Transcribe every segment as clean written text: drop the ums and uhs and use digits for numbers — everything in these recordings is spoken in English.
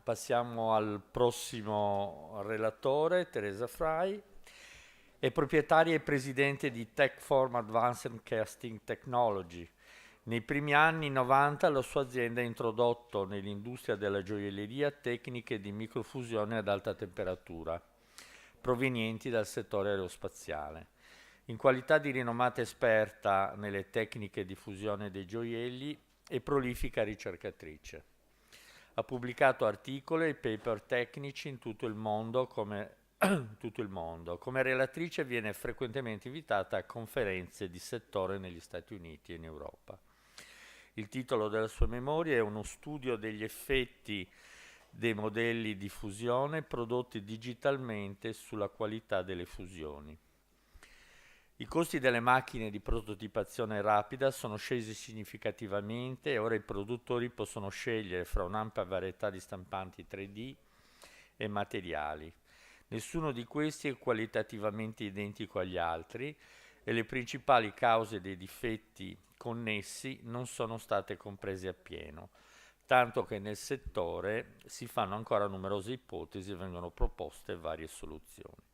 Passiamo al prossimo relatore, Teresa Frye. È proprietaria e presidente di Techform Advanced Casting Technology. Nei primi anni 90 la sua azienda ha introdotto nell'industria della gioielleria tecniche di microfusione ad alta temperatura, provenienti dal settore aerospaziale. In qualità di rinomata esperta nelle tecniche di fusione dei gioielli e prolifica ricercatrice. Ha pubblicato articoli e paper tecnici in tutto il mondo tutto il mondo. Come relatrice viene frequentemente invitata a conferenze di settore negli Stati Uniti e in Europa. Il titolo della sua memoria è uno studio degli effetti dei modelli di fusione prodotti digitalmente sulla qualità delle fusioni. I costi delle macchine di prototipazione rapida sono scesi significativamente e ora i produttori possono scegliere fra un'ampia varietà di stampanti 3D e materiali. Nessuno di questi è qualitativamente identico agli altri e le principali cause dei difetti connessi non sono state comprese appieno, tanto che nel settore si fanno ancora numerose ipotesi e vengono proposte varie soluzioni.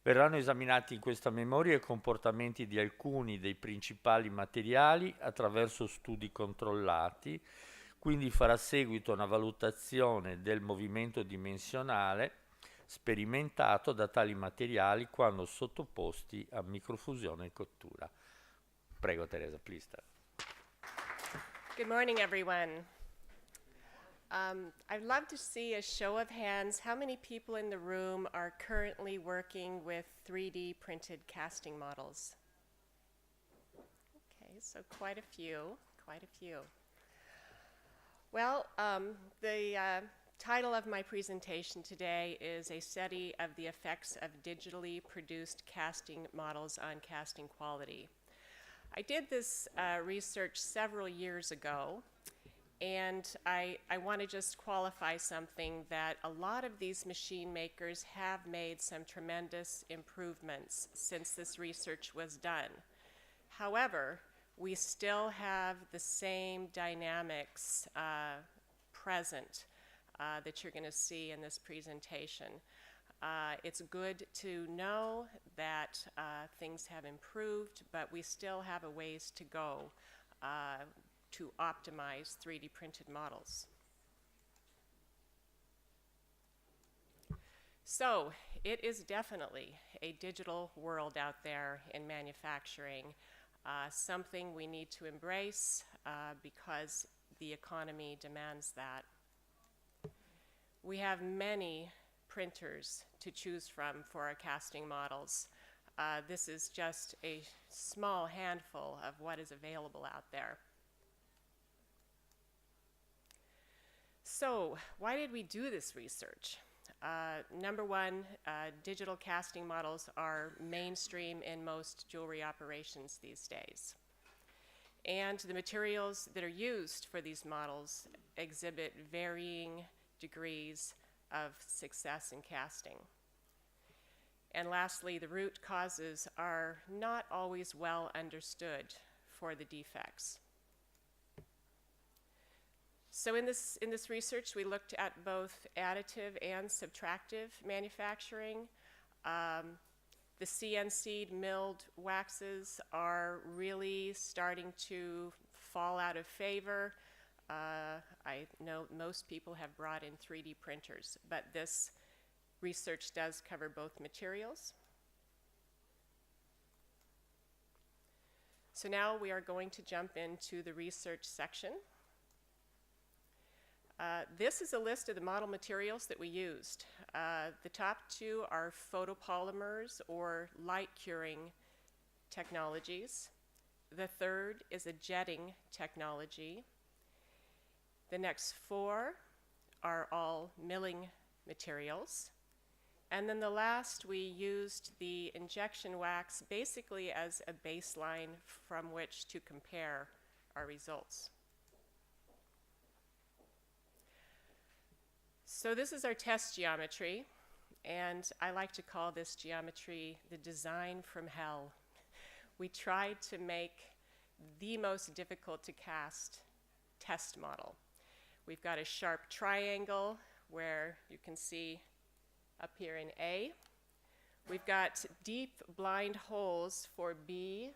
Verranno esaminati in questa memoria i comportamenti di alcuni dei principali materiali attraverso studi controllati, quindi farà seguito a una valutazione del movimento dimensionale sperimentato da tali materiali quando sottoposti a microfusione e cottura. Prego Teresa, please. Good morning, everyone. I'd love to see a show of hands. How many people in the room are currently working with 3D printed casting models? Okay, so quite a few, quite a few. Well, the title of my presentation today is a study of the effects of digitally produced casting models on casting quality. I did this research several years ago, and I want to just qualify something that a lot of these machine makers have made some tremendous improvements since this research was done. However, we still have the same dynamics present that you're going to see in this presentation. It's good to know that things have improved, but we still have a ways to go to optimize 3D printed models. So it is definitely a digital world out there in manufacturing, something we need to embrace because the economy demands that. We have many printers to choose from for our casting models. This is just a small handful of what is available out there. So, why did we do this research? Number one, digital casting models are mainstream in most jewelry operations these days. And the materials that are used for these models exhibit varying degrees of success in casting. And lastly, the root causes are not always well understood for the defects. So in this research, we looked at both additive and subtractive manufacturing. The CNC'd milled waxes are really starting to fall out of favor. I know most people have brought in 3D printers, but this research does cover both materials. So now we are going to jump into the research section. This is a list of the model materials that we used. The top two are photopolymers or light curing technologies. The third is a jetting technology. The next four are all milling materials. And then the last, we used the injection wax basically as a baseline from which to compare our results. So this is our test geometry, and I like to call this geometry the design from hell. We tried to make the most difficult to cast test model. We've got a sharp triangle where you can see up here in A. We've got deep blind holes for B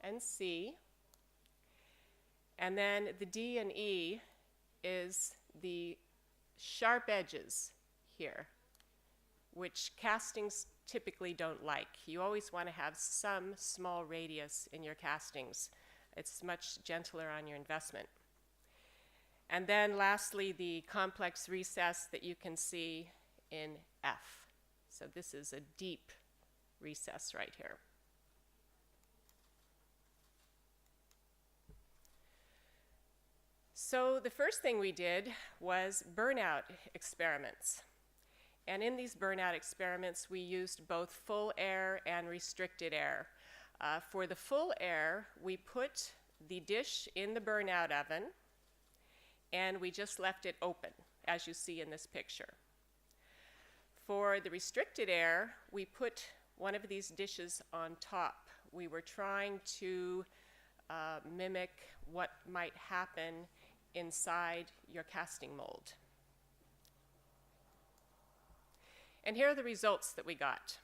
and C. And then the D and E is the sharp edges here, which castings typically don't like. You always want to have some small radius in your castings. It's much gentler on your investment. And then lastly, the complex recess that you can see in F. So this is a deep recess right here. So the first thing we did was burnout experiments. And in these burnout experiments, we used both full air and restricted air. For the full air, we put the dish in the burnout oven, and we just left it open, as you see in this picture. For the restricted air, we put one of these dishes on top. We were trying to mimic what might happen inside your casting mold. And here are the results that we got.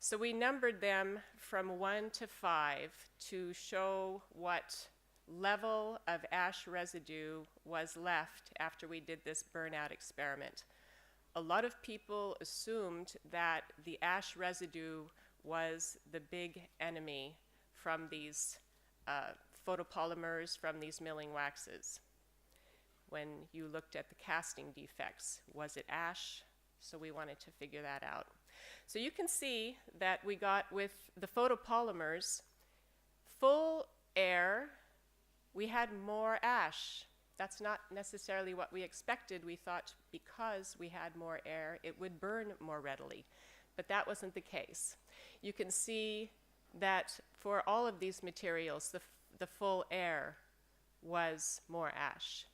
So we numbered them from 1 to 5 to show what level of ash residue was left after we did this burnout experiment. A lot of people assumed that the ash residue was the big enemy from these photopolymers, from these milling waxes. When you looked at the casting defects, was it ash? So we wanted to figure that out. So you can see that we got with the photopolymers, full air, we had more ash. That's not necessarily what we expected. We thought because we had more air, it would burn more readily. But that wasn't the case. You can see that for all of these materials, the full air was more ash.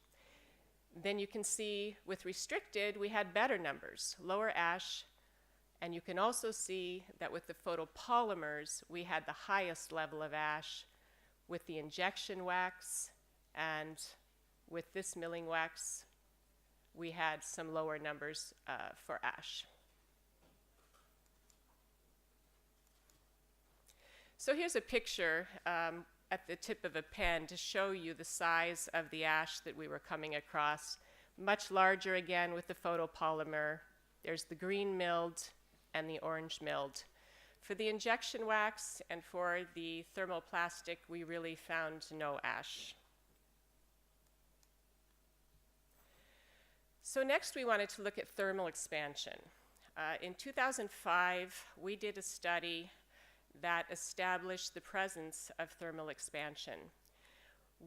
Then you can see with restricted, we had better numbers, lower ash, and you can also see that with the photopolymers, we had the highest level of ash with the injection wax, and with this milling wax, we had some lower numbers for ash. So here's a picture at the tip of a pen to show you the size of the ash that we were coming across. Much larger again with the photopolymer. There's the green milled and the orange milled. For the injection wax and for the thermoplastic, we really found no ash. So next we wanted to look at thermal expansion. In 2005, we did a study that established the presence of thermal expansion.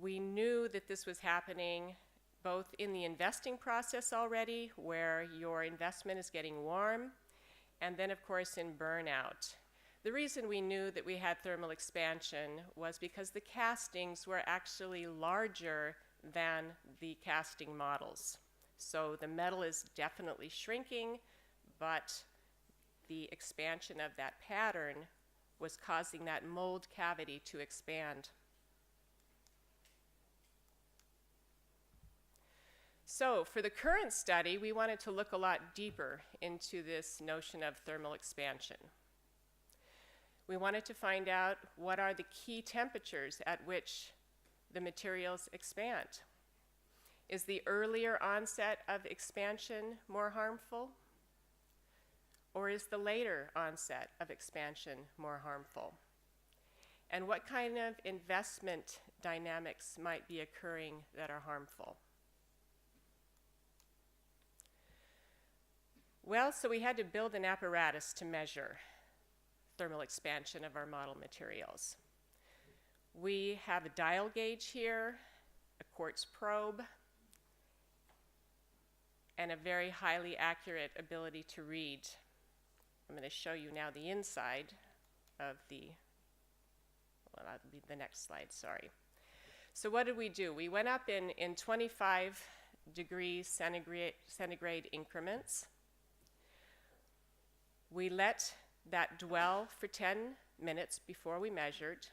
We knew that this was happening both in the investing process already, where your investment is getting warm, and then of course in burnout. The reason we knew that we had thermal expansion was because the castings were actually larger than the casting models. So the metal is definitely shrinking, but the expansion of that pattern was causing that mold cavity to expand. So for the current study, we wanted to look a lot deeper into this notion of thermal expansion. We wanted to find out what are the key temperatures at which the materials expand. Is the earlier onset of expansion more harmful? Or is the later onset of expansion more harmful? And what kind of investment dynamics might be occurring that are harmful? Well, so we had to build an apparatus to measure thermal expansion of our model materials. We have a dial gauge here, a quartz probe, and a very highly accurate ability to read. I'm going to show you now the inside of well, that'll be the next slide, sorry. So what did we do? We went up in 25 degrees centigrade increments. We let that dwell for 10 minutes before we measured.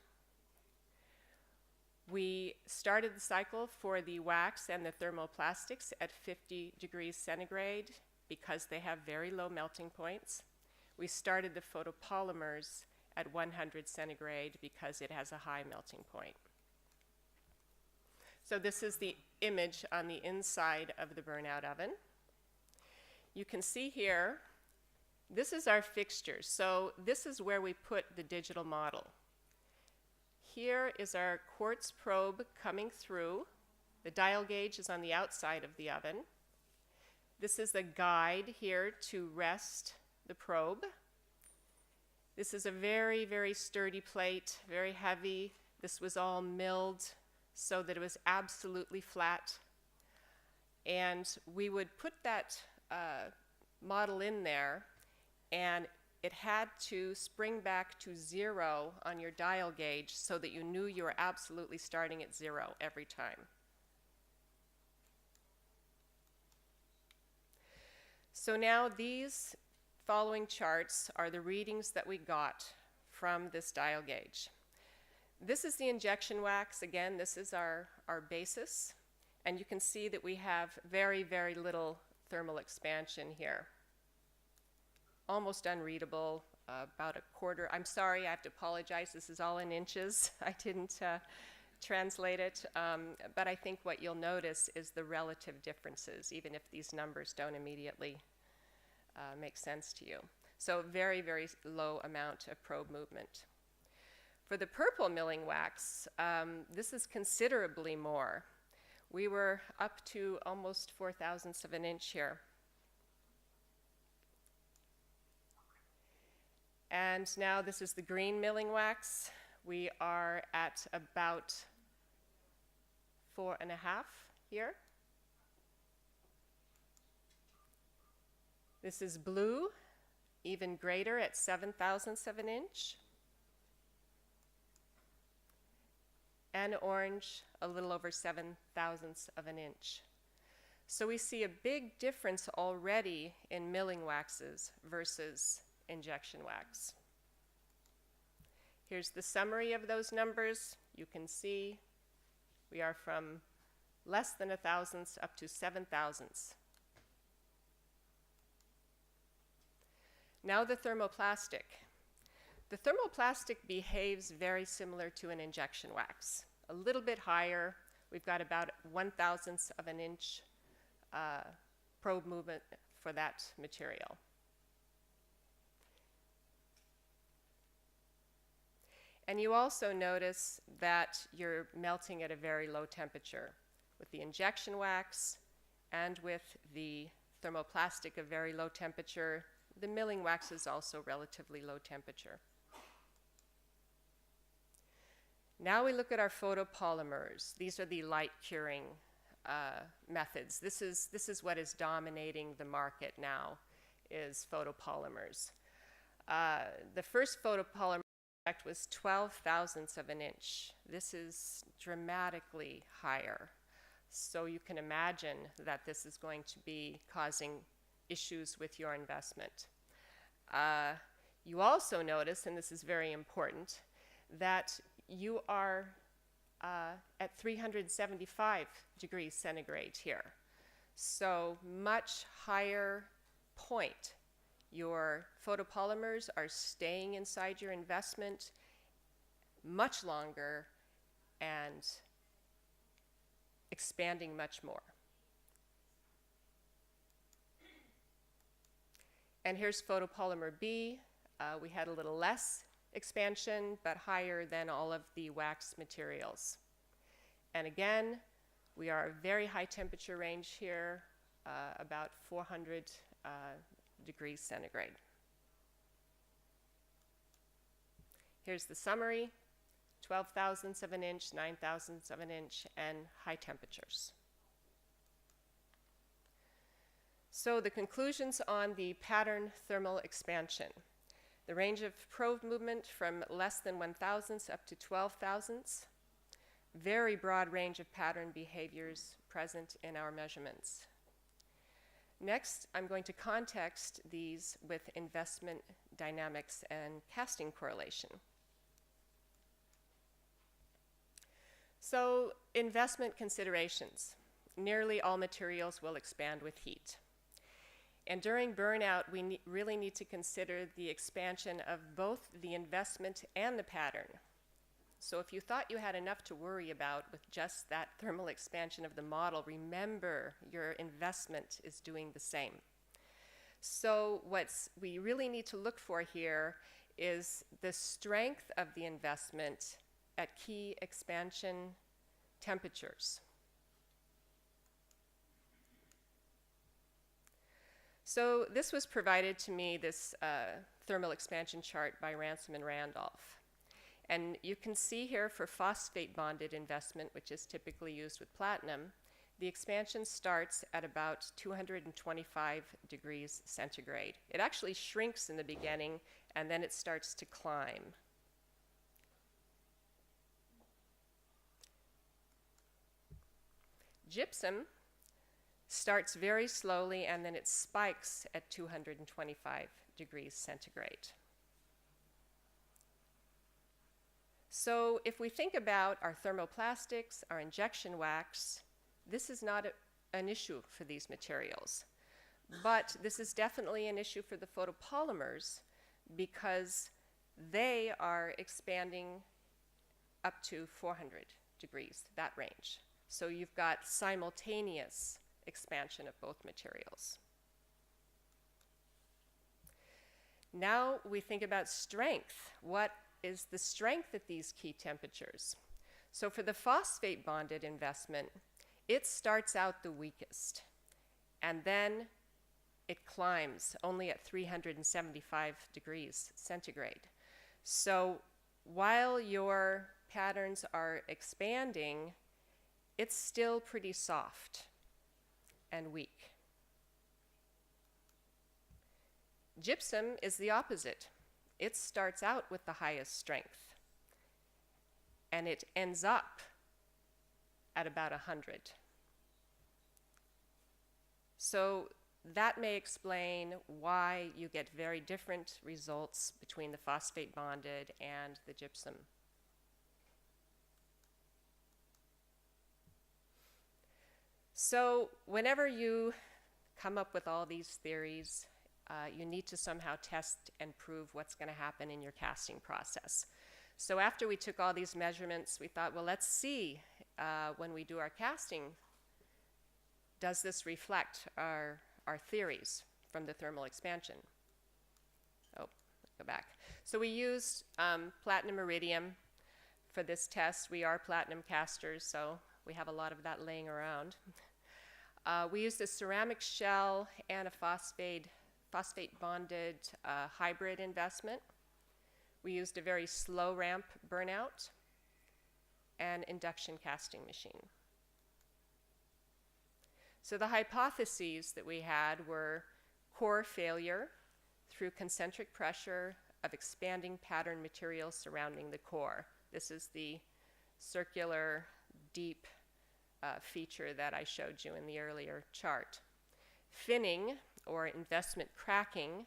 We started the cycle for the wax and the thermoplastics at 50 degrees centigrade because they have very low melting points. We started the photopolymers at 100 centigrade because it has a high melting point. So this is the image on the inside of the burnout oven. You can see here, this is our fixture. So this is where we put the digital model. Here is our quartz probe coming through. The dial gauge is on the outside of the oven. This is a guide here to rest the probe. This is a very, very sturdy plate, very heavy. This was all milled so that it was absolutely flat. And we would put that model in there, and it had to spring back to 0 on your dial gauge so that you knew you were absolutely starting at 0 every time. So now these following charts are the readings that we got from this dial gauge. This is the injection wax. Again, this is our basis. And you can see that we have very, very little thermal expansion here. Almost unreadable, about a quarter. I'm sorry, I have to apologize. This is all in inches. I didn't translate it. But I think what you'll notice is the relative differences, even if these numbers don't immediately make sense to you. So very, very low amount of probe movement. For the purple milling wax, this is considerably more. We were up to almost 4/1000ths of an inch here. And now this is the green milling wax. We are at about 4.5 here. This is blue, even greater at 7/1000ths of an inch. And orange, a little over 7/1000ths of an inch. So we see a big difference already in milling waxes versus injection wax. Here's the summary of those numbers. You can see we are from less than 1/1000ths up to 7/1000ths. Now the thermoplastic. The thermoplastic behaves very similar to an injection wax. A little bit higher. We've got about 1/1000ths of an inch probe movement for that material. And you also notice that you're melting at a very low temperature. With the injection wax and with the thermoplastic, a very low temperature. The milling wax is also relatively low temperature. Now we look at our photopolymers. These are the light curing methods. This is what is dominating the market now, is photopolymers. The first photopolymer was 12/1000ths of an inch. This is dramatically higher. So you can imagine that this is going to be causing issues with your investment. You also notice, and this is very important, that you are at 375 degrees centigrade here. So much higher point. Your photopolymers are staying inside your investment much longer and expanding much more. And here's photopolymer B. We had a little less expansion, but higher than all of the wax materials. And again, we are a very high temperature range here, about 400 degrees centigrade. Here's the summary: 12/1000ths of an inch, 9/1000ths of an inch, and high temperatures. So the conclusions on the pattern thermal expansion. The range of probe movement from less than 1/1000ths up to 12/1000ths. Very broad range of pattern behaviors present in our measurements. Next, I'm going to context these with investment dynamics and casting correlation. So, investment considerations. Nearly all materials will expand with heat. And during burnout, we really need to consider the expansion of both the investment and the pattern. So if you thought you had enough to worry about with just that thermal expansion of the model, remember your investment is doing the same. So what we really need to look for here is the strength of the investment at key expansion temperatures. So this was provided to me, this thermal expansion chart by Ransom and Randolph. And you can see here for phosphate bonded investment, which is typically used with platinum, the expansion starts at about 225 degrees centigrade. It actually shrinks in the beginning, and then it starts to climb. Gypsum starts very slowly, and then it spikes at 225 degrees centigrade. So if we think about our thermoplastics, our injection wax, this is not an issue for these materials. But this is definitely an issue for the photopolymers because they are expanding up to 400 degrees, that range. So you've got simultaneous expansion of both materials. Now we think about strength. What is the strength at these key temperatures? So for the phosphate bonded investment, it starts out the weakest, and then it climbs only at 375 degrees centigrade. So while your patterns are expanding, it's still pretty soft and weak. Gypsum is the opposite. It starts out with the highest strength, and it ends up at about 100. So that may explain why you get very different results between the phosphate bonded and the gypsum. So whenever you come up with all these theories, you need to somehow test and prove what's going to happen in your casting process. So after we took all these measurements, we thought, well, let's see when we do our casting, does this reflect our theories from the thermal expansion? Oh, go back. So we used platinum iridium for this test. We are platinum casters, so we have a lot of that laying around. We used a ceramic shell and a phosphate bonded hybrid investment. We used a very slow ramp burnout and induction casting machine. So the hypotheses that we had were core failure through concentric pressure of expanding pattern material surrounding the core. This is the circular deep feature that I showed you in the earlier chart. Finning, or investment cracking,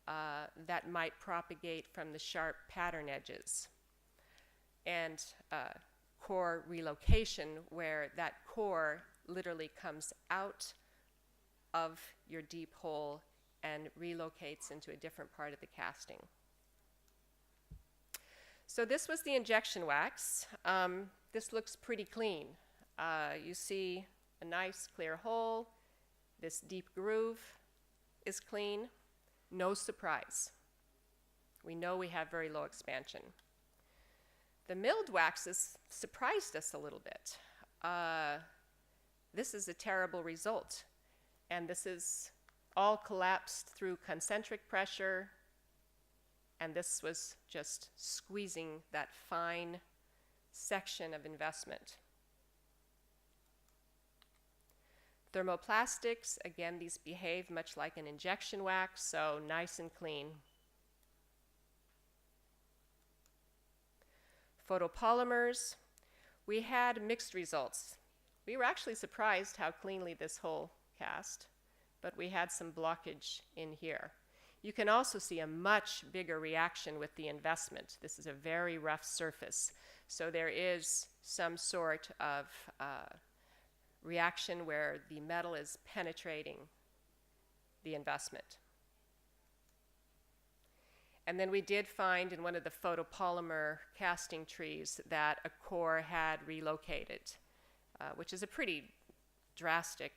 that might propagate from the sharp pattern edges. And core relocation, where that core literally comes out of your deep hole and relocates into a different part of the casting. So this was the injection wax. This looks pretty clean. You see a nice clear hole. This deep groove is clean. No surprise. We know we have very low expansion. The milled waxes surprised us a little bit. This is a terrible result. And this is all collapsed through concentric pressure. And this was just squeezing that fine section of investment. Thermoplastics, again, these behave much like an injection wax, so nice and clean. Photopolymers, we had mixed results. We were actually surprised how cleanly this whole cast, but we had some blockage in here. You can also see a much bigger reaction with the investment. This is a very rough surface, so there is some sort of reaction where the metal is penetrating the investment. And then we did find in one of the photopolymer casting trees that a core had relocated, which is a pretty drastic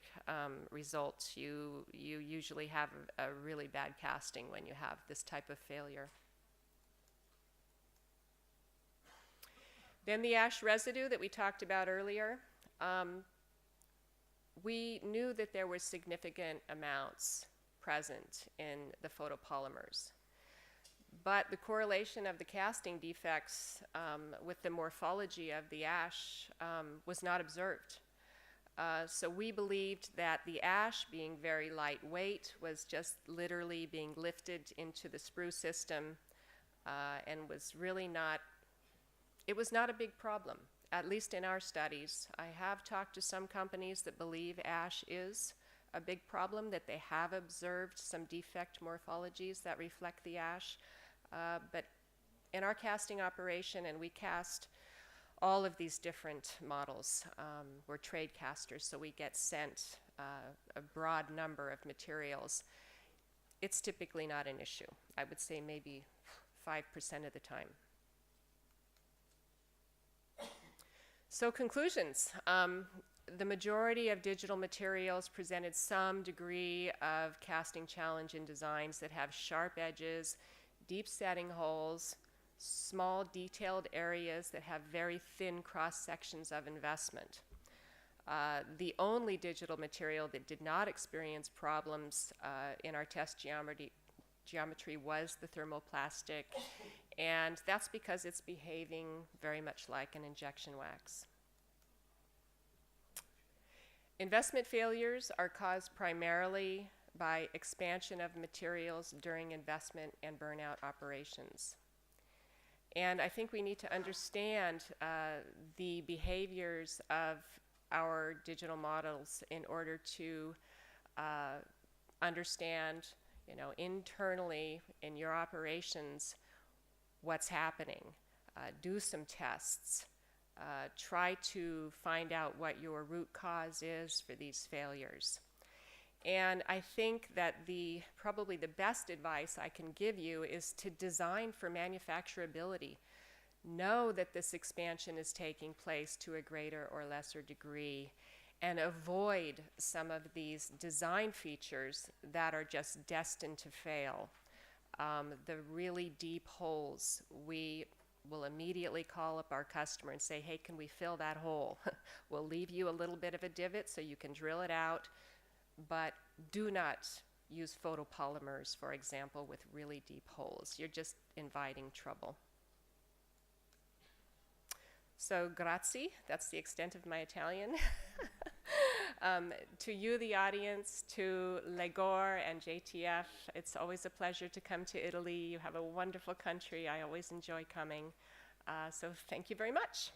result. You usually have a really bad casting when you have this type of failure. Then the ash residue that we talked about earlier. We knew that there were significant amounts present in the photopolymers, but the correlation of the casting defects with the morphology of the ash was not observed. So we believed that the ash, being very lightweight, was just literally being lifted into the sprue system and was really not, it was not a big problem, at least in our studies. I have talked to some companies that believe ash is a big problem, that they have observed some defect morphologies that reflect the ash. But in our casting operation, and we cast all of these different models, we're trade casters, so we get sent a broad number of materials. It's typically not an issue. I would say maybe 5% of the time. So conclusions. The majority of digital materials presented some degree of casting challenge in designs that have sharp edges, deep setting holes, small detailed areas that have very thin cross sections of investment. The only digital material that did not experience problems in our test geometry was the thermoplastic, and that's because it's behaving very much like an injection wax. Investment failures are caused primarily by expansion of materials during investment and burnout operations. And I think we need to understand the behaviors of our digital models in order to understand, internally in your operations what's happening. Do some tests. Try to find out what your root cause is for these failures. And I think that probably the best advice I can give you is to design for manufacturability. Know that this expansion is taking place to a greater or lesser degree, and avoid some of these design features that are just destined to fail. The really deep holes, we will immediately call up our customer and say, hey, can we fill that hole? We'll leave you a little bit of a divot so you can drill it out, but do not use photopolymers, for example, with really deep holes. You're just inviting trouble. So, grazie, that's the extent of my Italian. To you, the audience, to Legor and JTF, it's always a pleasure to come to Italy. You have a wonderful country. I always enjoy coming. So thank you very much.